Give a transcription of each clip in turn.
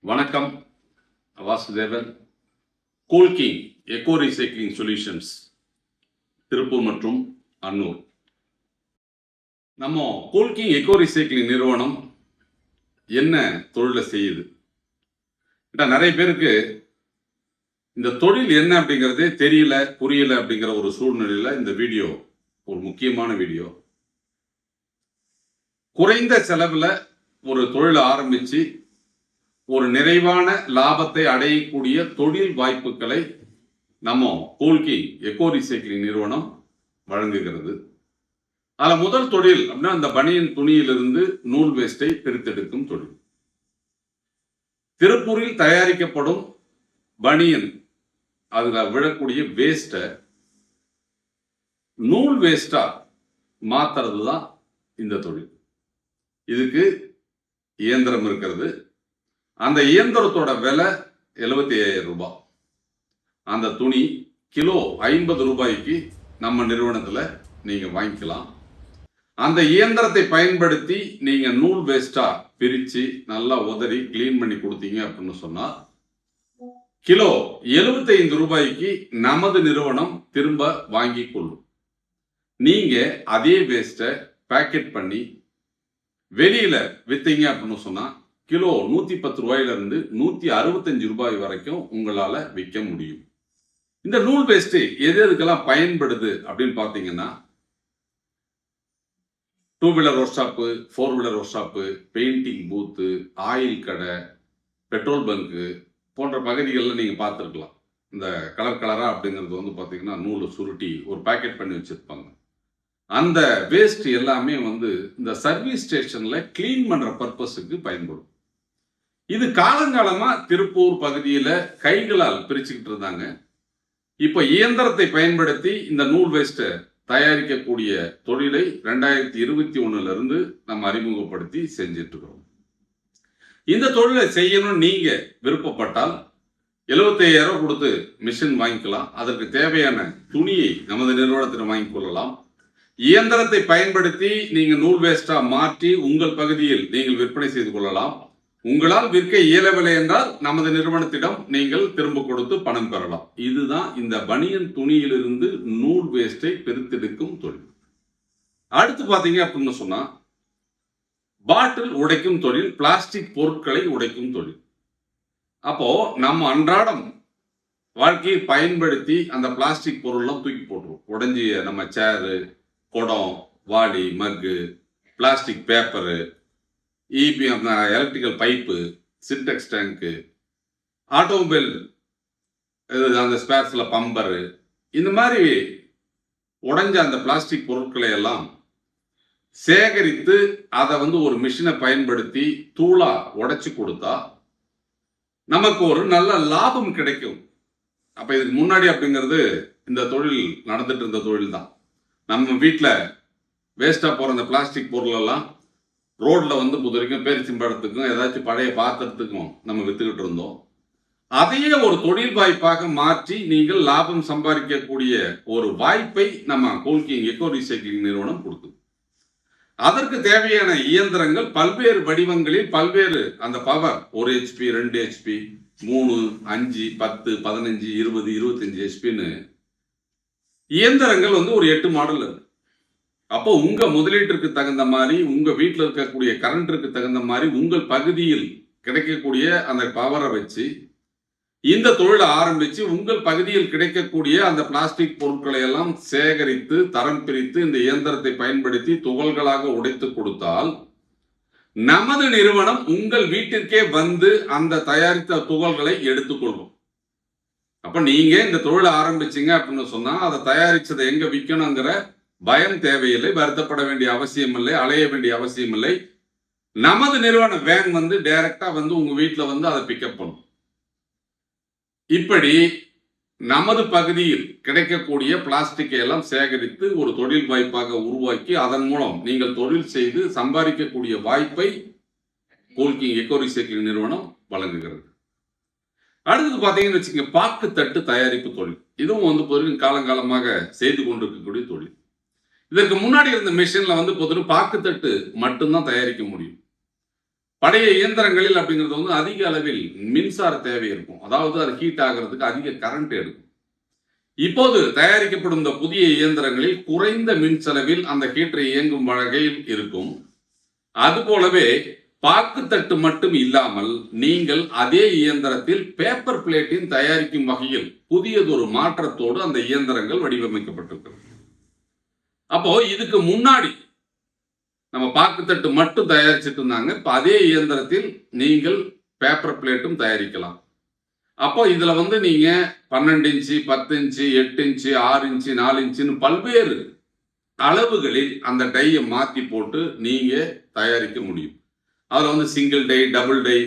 வணக்கம். வாசுதேவன். கோல்கிங் eco recycling solutions, Tiruppur மற்றும் அன்னூர். நம்ம கோல்கிங் எக்கோ ரீசைக்ளிங் நிறுவனம் என்ன தொழிலை செய்யுது? நிறைய பேருக்கு இந்த தொழில் என்ன அப்படிங்கிறதே தெரியல, புரியல அப்படிங்கிற ஒரு சூழ்நிலையில இந்த வீடியோ ஒரு முக்கியமான வீடியோ. குறைந்த செலவில் ஒரு தொழிலை ஆரம்பித்து ஒரு நிறைவான லாபத்தை அடையக்கூடிய தொழில் வாய்ப்புகளை நம்ம கோல்கிங் எக்கோ ரீசைக்ளிங் நிறுவனம் வழங்குகிறது. அதில் முதல் தொழில் அப்படின்னா அந்த பனியன் துணியிலிருந்து நூல் வேஸ்டை பிரித்தெடுக்கும் தொழில். திருப்பூரில் தயாரிக்கப்படும் பனியன் அதுல விழக்கூடிய வேஸ்டை நூல் வேஸ்டா மாத்துறது தான் இந்த தொழில். இதுக்கு இயந்திரம் இருக்கிறது. அந்த இயந்திரத்தோட விலை 75,000 ரூபாய். அந்த துணி கிலோ 50 ரூபாய்க்கு நம்ம நிறுவனத்தில் நீங்கள் வாங்கிக்கலாம். அந்த இயந்திரத்தை பயன்படுத்தி நீங்கள் நூல் வேஸ்டா பிரித்து நல்லா உதறி கிளீன் பண்ணி கொடுத்தீங்க அப்படின்னு சொன்னால் கிலோ 75 ரூபாய்க்கு நமது நிறுவனம் திரும்ப வாங்கி கொள்ளும். நீங்கள் அதே வேஸ்ட்டை பேக்கெட் பண்ணி வெளியில் விற்றீங்க அப்படின்னு சொன்னால் கிலோ 110 ரூபாயிலிருந்து 165 ரூபாய் வரைக்கும் உங்களால் விற்க முடியும். இந்த நூல் வேஸ்ட் எதுக்கெல்லாம் பயன்படுது அப்படின்னு பார்த்தீங்கன்னா, 2 wheeler work shop, 4 wheeler work shop, painting பூத்து, ஆயில் கடை, பெட்ரோல் பங்கு போன்ற பகுதிகளில் நீங்கள் பார்த்துருக்கலாம். இந்த கலர் கலராக அப்படிங்கிறது வந்து பார்த்தீங்கன்னா நூலை சுருட்டி ஒரு பேக்கெட் பண்ணி வச்சுருப்பாங்க. அந்த வேஸ்ட் எல்லாமே வந்து இந்த சர்வீஸ் ஸ்டேஷனில் கிளீன் பண்ணுற பர்பஸுக்கு பயன்படும். இது காலங்காலமா திருப்பூர் பகுதியில் கைகளால் பிரிச்சுக்கிட்டு இருந்தாங்க. இப்போ இயந்திரத்தை பயன்படுத்தி இந்த நூல் வேஸ்ட்டை தயாரிக்கக்கூடிய தொழிலை 2021 நம்ம அறிமுகப்படுத்தி செஞ்சிட்டு இருக்கிறோம். இந்த தொழிலை செய்யணும் நீங்க விருப்பப்பட்டால் 75,000 கொடுத்து மிஷின் வாங்கிக்கலாம். அதற்கு தேவையான துணியை நமது நிறுவனத்தில் வாங்கிக் கொள்ளலாம். இயந்திரத்தை பயன்படுத்தி நீங்க நூல் வேஸ்டா மாற்றி உங்கள் பகுதியில் நீங்கள் விற்பனை செய்து கொள்ளலாம். உங்களால் விற்க இயலவில்லை என்றால் நமது நிறுவனத்திடம் நீங்கள் திரும்ப கொடுத்து பணம் பெறலாம். இதுதான் இந்த பனியன் துணியிலிருந்து நூல் வேஸ்டை பிரித்தெடுக்கும் தொழில். அடுத்து பார்த்தீங்க அப்படின்னு சொன்னா பாட்டில் உடைக்கும் தொழில், பிளாஸ்டிக் பொருட்களை உடைக்கும் தொழில். அப்போ நம்ம அன்றாடம் வாழ்க்கையை பயன்படுத்தி அந்த பிளாஸ்டிக் பொருள்லாம் தூக்கி போட்டுருவோம். உடைஞ்சி நம்ம சேரு, குடம், வாளி, மக்கு, plastic paper, electrical pipe, Sintex tank, automobile அந்த ஸ்பேர்ஸில் பம்பரு, இந்த மாதிரி உடைஞ்ச அந்த பிளாஸ்டிக் பொருட்களை எல்லாம் சேகரித்து அதை வந்து ஒரு மிஷினை பயன்படுத்தி தூளா உடைச்சு கொடுத்தா நமக்கு ஒரு நல்ல லாபம் கிடைக்கும். அப்போ இதுக்கு முன்னாடி அப்படிங்கிறது இந்த தொழில் நடந்துட்டு இருந்த தொழில் தான். நம்ம வீட்டில் வேஸ்டாக போகிற அந்த பிளாஸ்டிக் பொருளெல்லாம் ரோட்டில் வந்து புதுவரைக்கும் பேரிச்சம்பழத்துக்கும் ஏதாச்சும் பழைய பாத்திரத்துக்கும் நம்ம விற்றுக்கிட்டு இருந்தோம். அதையே ஒரு தொழில் வாய்ப்பாக மாற்றி நீங்கள் லாபம் சம்பாதிக்கக்கூடிய ஒரு வாய்ப்பை நம்ம கோல்கிங் எக்கோ ரீசைக்ளிங் நிறுவனம் கொடுத்து, அதற்கு தேவையான இயந்திரங்கள் பல்வேறு வடிவங்களில் பல்வேறு அந்த பவர் 1 HP, 2 HP, 3, 5, 10, 15, 20, 25 HPன்னு இயந்திரங்கள் வந்து ஒரு 8 மாடல் இருக்கு. அப்போ உங்க முதலீட்டிற்கு தகுந்த மாதிரி, உங்க வீட்டில் இருக்கக்கூடிய கரண்ட்டிற்கு தகுந்த மாதிரி உங்கள் பகுதியில் கிடைக்கக்கூடிய அந்த பவரை வச்சு இந்த தொழிலை ஆரம்பிச்சு உங்கள் பகுதியில் கிடைக்கக்கூடிய அந்த பிளாஸ்டிக் பொருட்களை எல்லாம் சேகரித்து தரம் பிரித்து இந்த இயந்திரத்தை பயன்படுத்தி துகள்களாக உடைத்து கொடுத்தால் நமது நிறுவனம் உங்கள் வீட்டிற்கே வந்து அந்த தயாரித்த துகள்களை எடுத்துக்கொள்வோம். அப்ப நீங்க இந்த தொழிலை ஆரம்பிச்சீங்க அப்படின்னு சொன்னா அதை தயாரிச்சதை எங்க விற்கணுங்கிற பயம் தேவையில்லை, வருத்தப்பட வேண்டிய அவசியம் இல்லை, அலைய வேண்டிய அவசியம் இல்லை. நமது நிறுவன வேன் வந்து டைரக்டா வந்து உங்க வீட்டில் வந்து அதை பிக்கப் பண்ணும். இப்படி நமது பகுதியில் கிடைக்கக்கூடிய பிளாஸ்டிக்கை எல்லாம் சேகரித்து ஒரு தொழில் வாய்ப்பாக உருவாக்கி அதன் மூலம் நீங்கள் தொழில் செய்து சம்பாதிக்கக்கூடிய வாய்ப்பை கோல்கிங் எக்கோ ரீசைக்ளிங் நிறுவனம் வழங்குகிறது. அடுத்தது பார்த்தீங்கன்னு வச்சுக்கோங்க, பாக்கு தட்டு தயாரிப்பு தொழில். இதுவும் வந்து பொதுவாக காலங்காலமாக செய்து கொண்டிருக்கக்கூடிய தொழில். இதற்கு முன்னாடி இருந்த மிஷின்ல வந்து பொதுவாக பாக்குத்தட்டு மட்டும்தான் தயாரிக்க முடியும். பழைய இயந்திரங்களில் அப்படிங்கிறது வந்து அதிக அளவில் மின்சார தேவை இருக்கும். அதாவது அது ஹீட் ஆகிறதுக்கு அதிக கரண்ட் எடுக்கும். இப்போது தயாரிக்கப்படும் இந்த புதிய இயந்திரங்களில் குறைந்த மின் செலவில் அந்த ஹீட்டரை இயங்கும் வகையில் இருக்கும். அதுபோலவே பாக்குத்தட்டு மட்டும் இல்லாமல் நீங்கள் அதே இயந்திரத்தில் பேப்பர் பிளேட்டின் தயாரிக்கும் வகையில் புதியதொரு மாற்றத்தோடு அந்த இயந்திரங்கள் வடிவமைக்கப்பட்டிருக்கிறது. அப்போ இதுக்கு முன்னாடி நம்ம பாக்குத்தட்டு மட்டும் தயாரிச்சுட்டு இருந்தாங்க. இப்ப அதே இயந்திரத்தில் நீங்கள் பேப்பர் பிளேட்டும் தயாரிக்கலாம். அப்போ இதுல வந்து நீங்க 12 இன்ச்சு, 10 இன்ச்சு, 8 இன்ச்சு, 6 இன்ச்சு, 4 இன்ச்சுன்னு பல்வேறு அளவுகளில் அந்த டையை மாத்தி போட்டு நீங்க தயாரிக்க முடியும். அதுல வந்து single die, double die,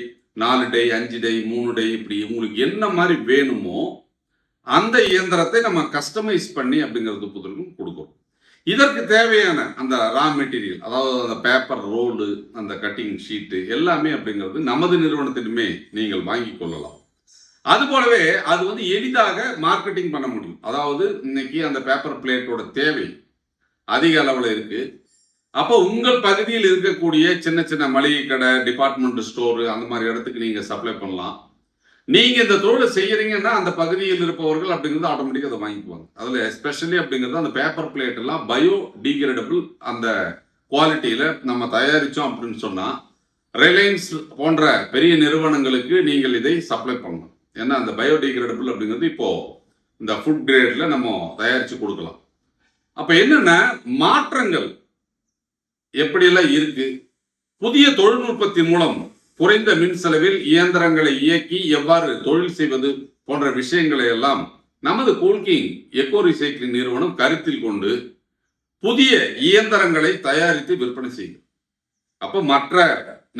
4 die, 5 die, 3 die, இப்படி உங்களுக்கு என்ன மாதிரி வேணுமோ அந்த இயந்திரத்தை நம்ம கஸ்டமைஸ் பண்ணி அப்படிங்கிறது புத்தகம் கொடுக்கும். இதற்கு தேவையான அந்த ரா மெட்டீரியல், அதாவது அந்த பேப்பர் ரோலு, அந்த கட்டிங் ஷீட்டு எல்லாமே அப்படிங்கிறது நமது நிறுவனத்திலுமே நீங்கள் வாங்கி கொள்ளலாம். அது போலவே அது வந்து எளிதாக மார்க்கெட்டிங் பண்ண முடியும். அதாவது இன்னைக்கு அந்த பேப்பர் பிளேட்டோட தேவை அதிக அளவில் இருக்கு. அப்போ உங்கள் பகுதியில் இருக்கக்கூடிய சின்ன சின்ன மளிகை கடை, டிபார்ட்மெண்ட் ஸ்டோரு, அந்த மாதிரி இடத்துக்கு நீங்க சப்ளை பண்ணலாம். நீங்க இந்த தொழிலை செய்யறீங்கன்னா அந்த பகுதியில் இருப்பவர்கள் அப்படிங்கிறது ஆட்டோமேட்டிக்காக அதை வாங்கிக்குவாங்க. அதுல எஸ்பெஷலி அப்படிங்கிறது அந்த பேப்பர் பிளேட் எல்லாம் பயோ டிகிரேடபிள் அந்த குவாலிட்டியில நம்ம தயாரிச்சோம் அப்படின்னு சொன்னா ரிலையன்ஸ் போன்ற பெரிய நிறுவனங்களுக்கு நீங்கள் இதை சப்ளை பண்ணணும். ஏன்னா அந்த பயோடிகிரேடபிள் அப்படிங்கிறது இப்போ இந்த ஃபுட் கிரேட்ல நம்ம தயாரிச்சு கொடுக்கலாம். அப்ப என்னன்னா மாற்றங்கள் எப்படியெல்லாம் இருக்கு, புதிய தொழில்நுட்பத்தின் மூலம் குறைந்த மின் செலவில் இயந்திரங்களை இயக்கி எவ்வாறு தொழில் செய்வது போன்ற விஷயங்களை எல்லாம் நமது கூல்கிங் எக்கோ ரீசைக்ளிங் நிறுவனம் கருத்தில் கொண்டு புதிய இயந்திரங்களை தயாரித்து விற்பனை செய்யும். அப்ப மற்ற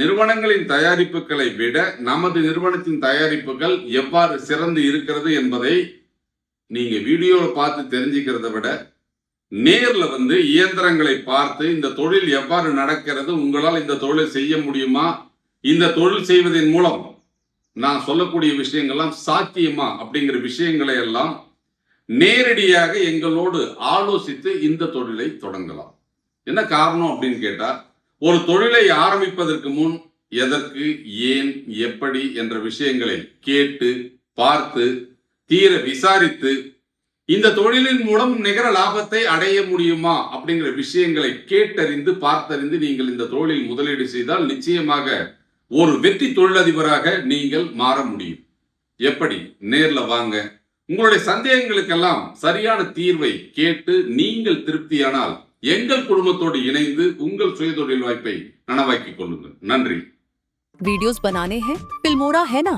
நிறுவனங்களின் தயாரிப்புகளை விட நமது நிறுவனத்தின் தயாரிப்புகள் எவ்வாறு சிறந்து இருக்கிறது என்பதை நீங்க வீடியோவில் பார்த்து தெரிஞ்சுக்கிறத விட நேர்ல வந்து இயந்திரங்களை பார்த்து இந்த தொழில் எவ்வாறு நடக்கிறது, உங்களால் இந்த தொழிலை செய்ய முடியுமா, இந்த தொழில் செய்வதன் மூலம் நான் சொல்லக்கூடிய விஷயங்கள்லாம் சாத்தியமா அப்படிங்கிற விஷயங்களை எல்லாம் நேரடியாக எங்களோடு ஆலோசித்து இந்த தொழிலை தொடங்கலாம். என்ன காரணம் அப்படின்னு கேட்டா, ஒரு தொழிலை ஆரம்பிப்பதற்கு முன் எதற்கு, ஏன், எப்படி என்ற விஷயங்களை கேட்டு பார்த்து தீர விசாரித்து இந்த தொழிலின் மூலம் நிகர லாபத்தை அடைய முடியுமா அப்படிங்கிற விஷயங்களை கேட்டறிந்து பார்த்தறிந்து நீங்கள் இந்த தொழிலில் முதலீடு செய்தால் நிச்சயமாக ஒரு வெற்றி தொழிலதிபராக நீங்கள் மாற முடியும். எப்படி? நேர்ல வாங்க. உங்களுடைய சந்தேகங்களுக்கெல்லாம் சரியான தீர்வை கேட்டு நீங்கள் திருப்தியானால் எங்கள் குடும்பத்தோடு இணைந்து உங்கள் சுயதொழில் வாய்ப்பை நனவாக்கிக் கொள்ளுங்கள். நன்றி. वीडियोस बनाने हैं फिल्मोरा है ना।